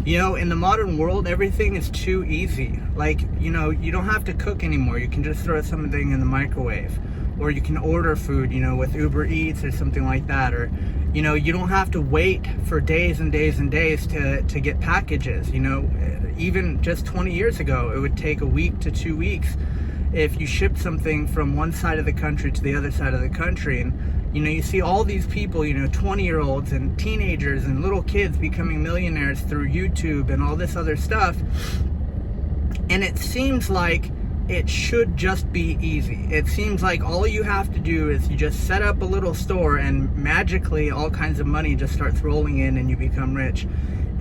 You know, in the modern world, everything is too easy. Like, you know, you don't have to cook anymore. You can just throw something in the microwave. Or you can order food, you know, with Uber Eats or something like that. Or, you know, you don't have to wait for days and days and days to get packages. You know, even just 20 years ago, it would take a week to 2 weeks if you shipped something from one side of the country to the other side of the country. And you know, you see all these people, you know, 20-year-olds and teenagers and little kids becoming millionaires through YouTube and all this other stuff. And it seems like it should just be easy. It seems like all you have to do is you just set up a little store and magically all kinds of money just starts rolling in and you become rich.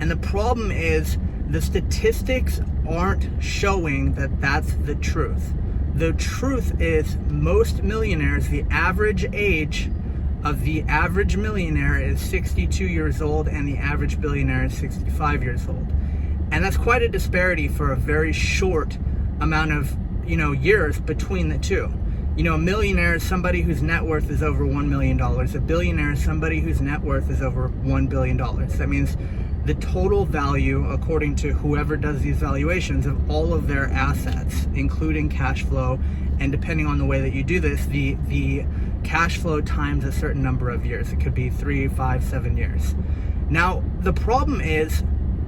And the problem is the statistics aren't showing that that's the truth. The truth is most millionaires, the average age of the average millionaire is 62 years old and the average billionaire is 65 years old. And that's quite a disparity for a very short amount of, you know, years between the two. You know, a millionaire is somebody whose net worth is over $1 million. A billionaire is somebody whose net worth is over $1 billion. That means the total value, according to whoever does these valuations, of all of their assets, including cash flow, and depending on the way that you do this, the cash flow times a certain number of years. It could be 3, 5, 7 years. Now, the problem is,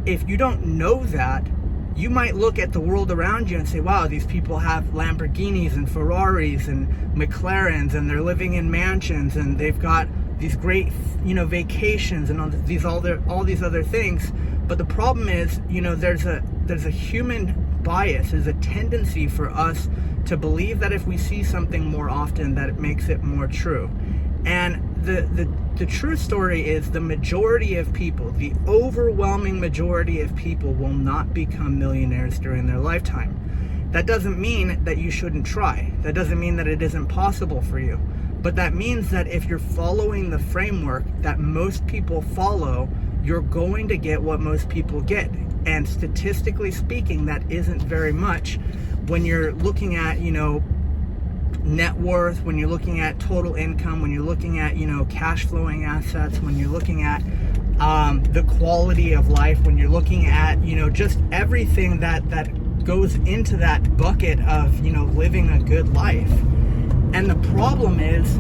if you don't know that, you might look at the world around you and say, wow, these people have Lamborghinis and Ferraris and McLarens, and they're living in mansions, and they've got these great, you know, vacations and all these other things. But the problem is, you know, there's a human bias, there's a tendency for us to believe that if we see something more often, that it makes it more true. And the true story is the majority of people, the overwhelming majority of people, will not become millionaires during their lifetime. That doesn't mean that you shouldn't try. That doesn't mean that it isn't possible for you. But that means that if you're following the framework that most people follow, you're going to get what most people get. And statistically speaking, that isn't very much. When you're looking at, you know, net worth, when you're looking at total income, when you're looking at, you know, cash flowing assets, when you're looking at the quality of life, when you're looking at, you know, just everything that goes into that bucket of, you know, living a good life. And the problem is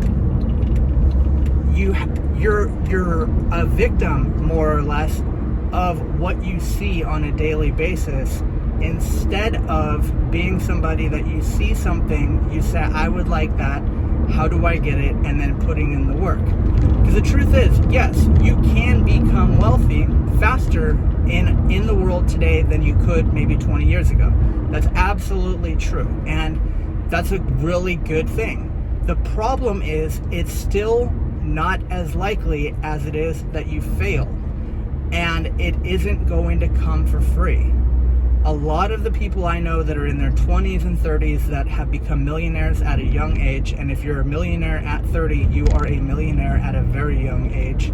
you're a victim, more or less, of what you see on a daily basis, instead of being somebody that you see something, you say, I would like that, how do I get it, and then putting in the work. Because the truth is, yes, you can become wealthy faster in the world today than you could maybe 20 years ago. That's absolutely true, and that's a really good thing. The problem is, it's still not as likely as it is that you fail, and it isn't going to come for free. A lot of the people I know that are in their 20s and 30s that have become millionaires at a young age, and if you're a millionaire at 30, you are a millionaire at a very young age.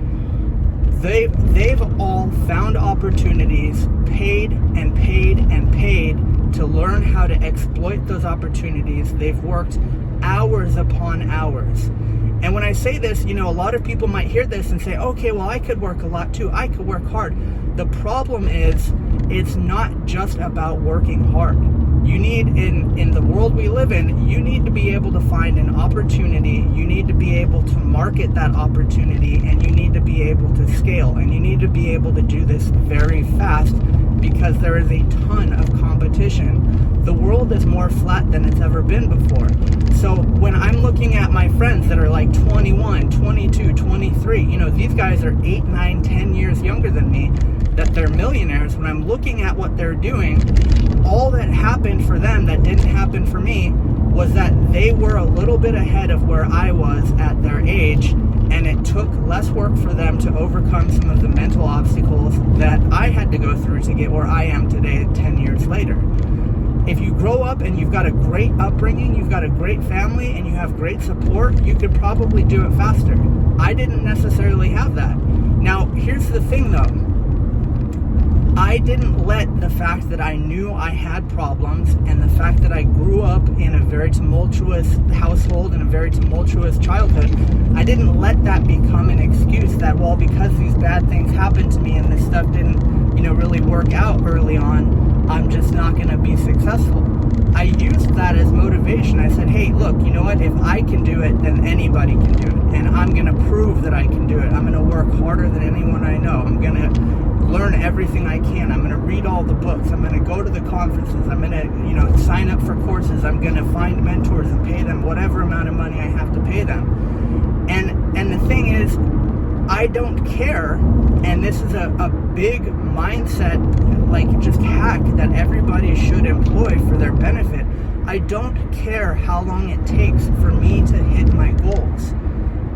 They've all found opportunities, paid and paid and paid to learn how to exploit those opportunities. They've worked hours upon hours. And when I say this, you know, a lot of people might hear this and say, okay, well, I could work a lot too. I could work hard. The problem is, it's not just about working hard. You need, in the world we live in, you need to be able to find an opportunity. You need to be able to market that opportunity, and you need to be able to scale. And you need to be able to do this very fast, because there is a ton of competition. The world is more flat than it's ever been before. So when I'm looking at my friends that are like 21, 22, 23, you know, these guys are 8, 9, 10 years younger than me, that they're millionaires. When I'm looking at what they're doing, all that happened for them that didn't happen for me was that they were a little bit ahead of where I was at their age, and it took less work for them to overcome some of the mental obstacles that I had to go through to get where I am today 10 years later. If you grow up and you've got a great upbringing, you've got a great family, and you have great support, you could probably do it faster. I didn't necessarily have that. Now, here's the thing though. I didn't let the fact that I knew I had problems, and the fact that I grew up in a very tumultuous household and a very tumultuous childhood, I didn't let that become an excuse that, well, because these bad things happened to me and this stuff didn't, you know, really work out early on, I'm just not going to be successful. I used that as motivation. I said, hey, look, you know what? If I can do it, then anybody can do it. And I'm going to prove that I can do it. I'm going to work harder than anyone I know. I'm going to learn everything I can. I'm going to read all the books. I'm going to go to the conferences. I'm going to, sign up for courses. I'm going to find mentors and pay them whatever amount of money I have to pay them. And the thing is, I don't care. And this is a big mindset, like just hack that everybody should employ for their benefit. I don't care how long it takes for me to hit my goals.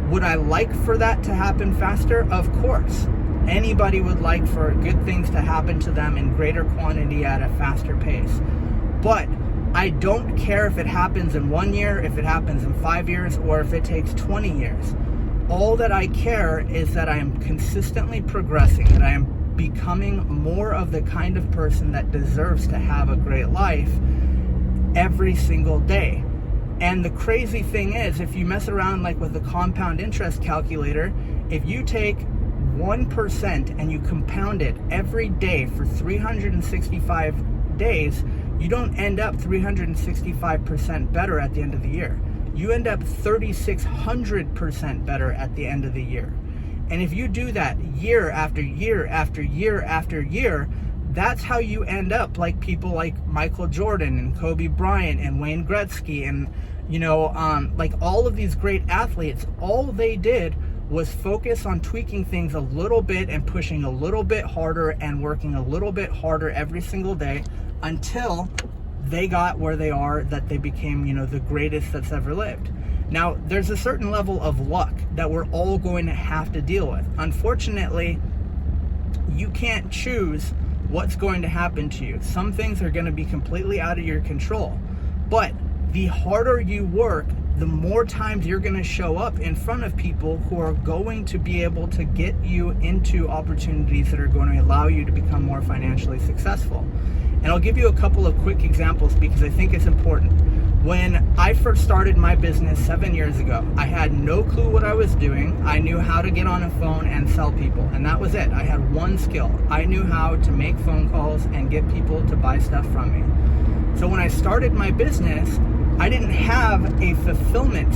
Would I like for that to happen faster? Of course. Anybody would like for good things to happen to them in greater quantity at a faster pace. But I don't care if it happens in 1 year, if it happens in 5 years, or if it takes 20 years. All that I care is that I am consistently progressing, that I am becoming more of the kind of person that deserves to have a great life every single day. And the crazy thing is, if you mess around like with the compound interest calculator, if you take 1% and you compound it every day for 365 days, you don't end up 365% better at the end of the year. You end up 3,600% better at the end of the year. And if you do that year after year after year after year, that's how you end up like people like Michael Jordan and Kobe Bryant and Wayne Gretzky and, like all of these great athletes. All they did was focus on tweaking things a little bit and pushing a little bit harder and working a little bit harder every single day until they got where they are, that they became, the greatest that's ever lived. Now, there's a certain level of luck that we're all going to have to deal with. Unfortunately, you can't choose what's going to happen to you. Some things are going to be completely out of your control. But the harder you work, the more times you're going to show up in front of people who are going to be able to get you into opportunities that are going to allow you to become more financially successful. And I'll give you a couple of quick examples because I think it's important. When I first started my business 7 years ago, I had no clue what I was doing. I knew how to get on a phone and sell people, and that was it. I had one skill. I knew how to make phone calls and get people to buy stuff from me. So when I started my business, I didn't have a fulfillment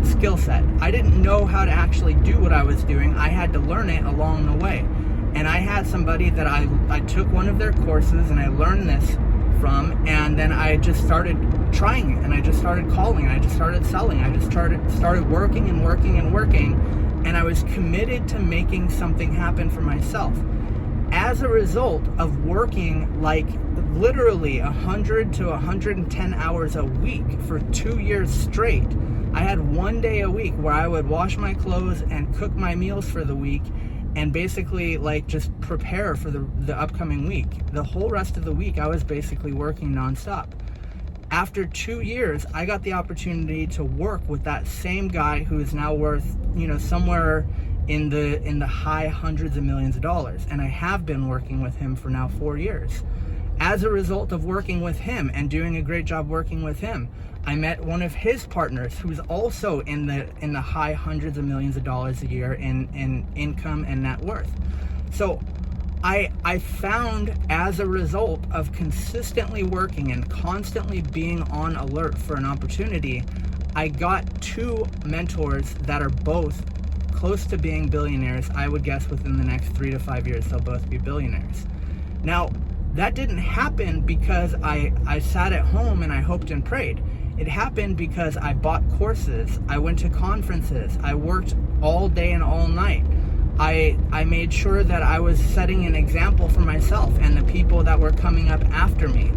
skill set. I didn't know how to actually do what I was doing. I had to learn it along the way. And I had somebody that I took one of their courses and I learned this from, and then I just started trying it, and I just started calling, and I just started selling, I just started working and working and working, and I was committed to making something happen for myself. As a result of working like literally 100 to 110 hours a week for 2 years straight, I had 1 day a week where I would wash my clothes and cook my meals for the week and basically like just prepare for the upcoming week. The whole rest of the week I was basically working nonstop. After 2 years, I got the opportunity to work with that same guy who is now worth, somewhere in the high hundreds of millions of dollars. And I have been working with him for now 4 years. As a result of working with him and doing a great job working with him, I met one of his partners who's also in the high hundreds of millions of dollars a year in income and net worth. So I found, as a result of consistently working and constantly being on alert for an opportunity, I got 2 mentors that are both close to being billionaires. I would guess within the next 3 to 5 years they'll both be billionaires. Now, that didn't happen because I sat at home and I hoped and prayed. It happened because I bought courses, I went to conferences, I worked all day and all night. I made sure that I was setting an example for myself and the people that were coming up after me.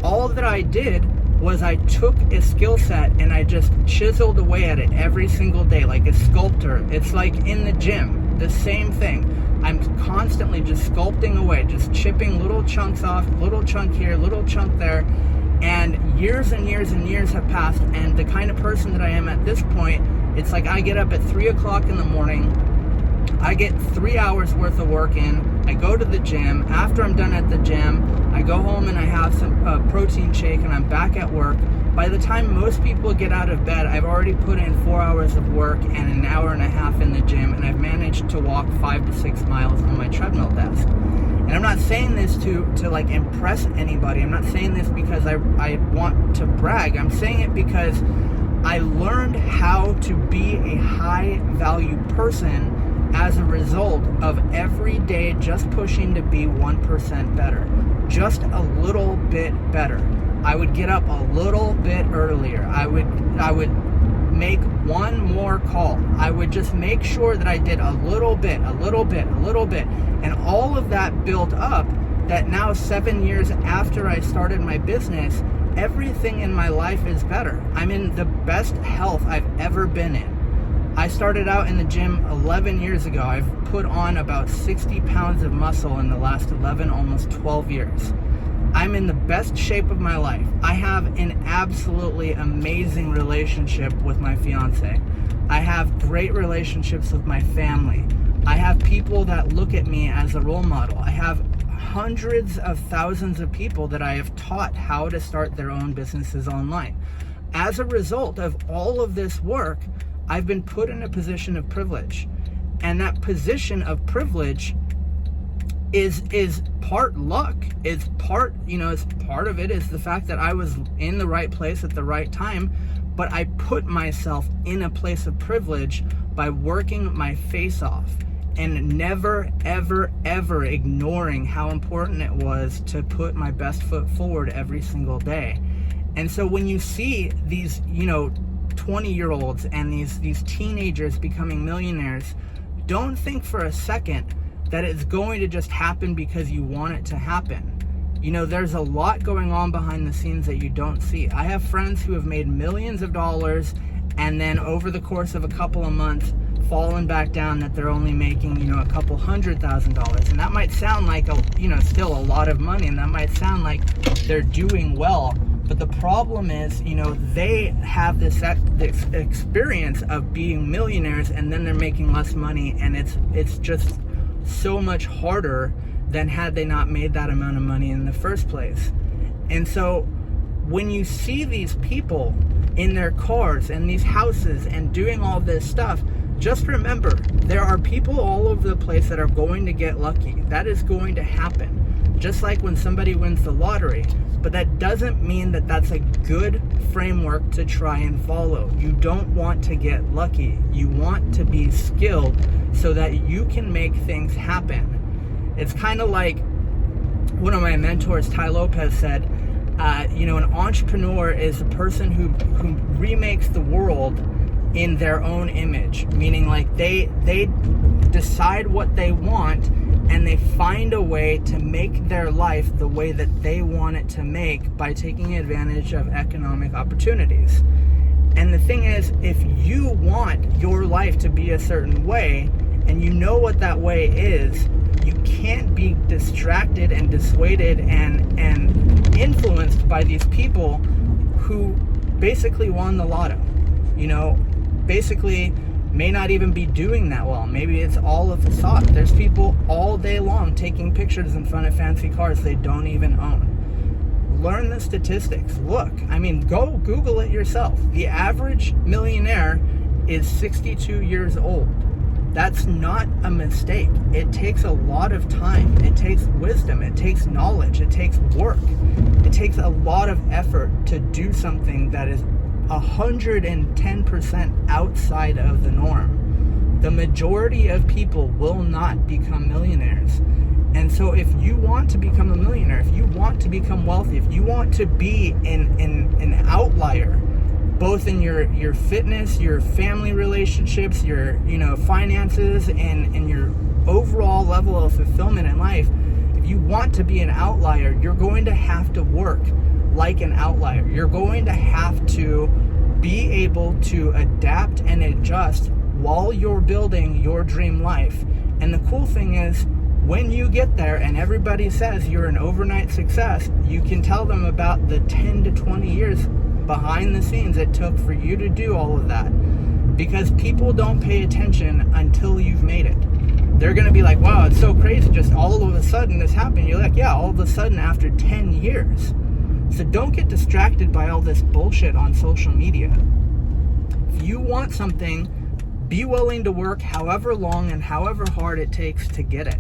All that I did was I took a skill set and I just chiseled away at it every single day like a sculptor. It's like in the gym, the same thing. I'm constantly just sculpting away, just chipping little chunks off, little chunk here, little chunk there. And years and years and years have passed, and the kind of person that I am at this point, it's like I get up at 3 o'clock in the morning, I get 3 hours worth of work in, I go to the gym. After I'm done at the gym, I go home and I have some protein shake and I'm back at work. By the time most people get out of bed, I've already put in 4 hours of work and an hour and a half in the gym, and I've managed to walk 5 to 6 miles on my treadmill desk. And I'm not saying this to like impress anybody. I'm not saying this because I want to brag. I'm saying it because I learned how to be a high value person as a result of every day just pushing to be 1% better, just a little bit better. I would get up a little bit earlier. I would make one more call. I would just make sure that I did a little bit. And all of that built up that now 7 years after I started my business, everything in my life is better. I'm in the best health I've ever been in. I started out in the gym 11 years ago. I've put on about 60 pounds of muscle in the last 11, almost 12 years. I'm in the best shape of my life. I have an absolutely amazing relationship with my fiance. I have great relationships with my family. I have people that look at me as a role model. I have hundreds of thousands of people that I have taught how to start their own businesses online. As a result of all of this work, I've been put in a position of privilege. And that position of privilege is part luck. It's part of it is the fact that I was in the right place at the right time, but I put myself in a place of privilege by working my face off and never, ever, ever ignoring how important it was to put my best foot forward every single day. And so when you see these, 20-year-olds and these teenagers becoming millionaires, don't think for a second that it's going to just happen because you want it to happen. There's a lot going on behind the scenes that you don't see. I have friends who have made millions of dollars and then over the course of a couple of months fallen back down that they're only making, a couple $100,000. And that might sound like, still a lot of money, and that might sound like they're doing well. But the problem is, they have this experience of being millionaires and then they're making less money, and it's just so much harder than had they not made that amount of money in the first place. And so when you see these people in their cars and these houses and doing all this stuff, just remember, there are people all over the place that are going to get lucky. That is going to happen. Just like when somebody wins the lottery. But that doesn't mean that that's a good framework to try and follow. You don't want to get lucky. You want to be skilled so that you can make things happen. It's kind of like one of my mentors, Ty Lopez, said, an entrepreneur is a person who remakes the world in their own image, meaning like they decide what they want and they find a way to make their life the way that they want it to make by taking advantage of economic opportunities. And the thing is, if you want your life to be a certain way and you know what that way is, you can't be distracted and dissuaded and influenced by these people who basically won the lotto. Basically may not even be doing that well. Maybe it's all a facade. There's people all day long taking pictures in front of fancy cars they don't even own. Learn the statistics. Look, go Google it yourself. The average millionaire is 62 years old. That's not a mistake. It takes a lot of time. It takes wisdom. It takes knowledge. It takes work. It takes a lot of effort to do something that is 110% outside of the norm. The majority of people will not become millionaires. And so if you want to become a millionaire, if you want to become wealthy, if you want to be an outlier, both in your fitness, your family relationships, your finances, and your overall level of fulfillment in life, if you want to be an outlier, you're going to have to work like an outlier. You're going to have to be able to adapt and adjust while you're building your dream life. And the cool thing is, when you get there and everybody says you're an overnight success, you can tell them about the 10 to 20 years behind the scenes it took for you to do all of that. Because people don't pay attention until you've made it. They're going to be like, wow, it's so crazy, just all of a sudden this happened. You're like, yeah, all of a sudden after 10 years. So don't get distracted by all this bullshit on social media. If you want something, be willing to work however long and however hard it takes to get it.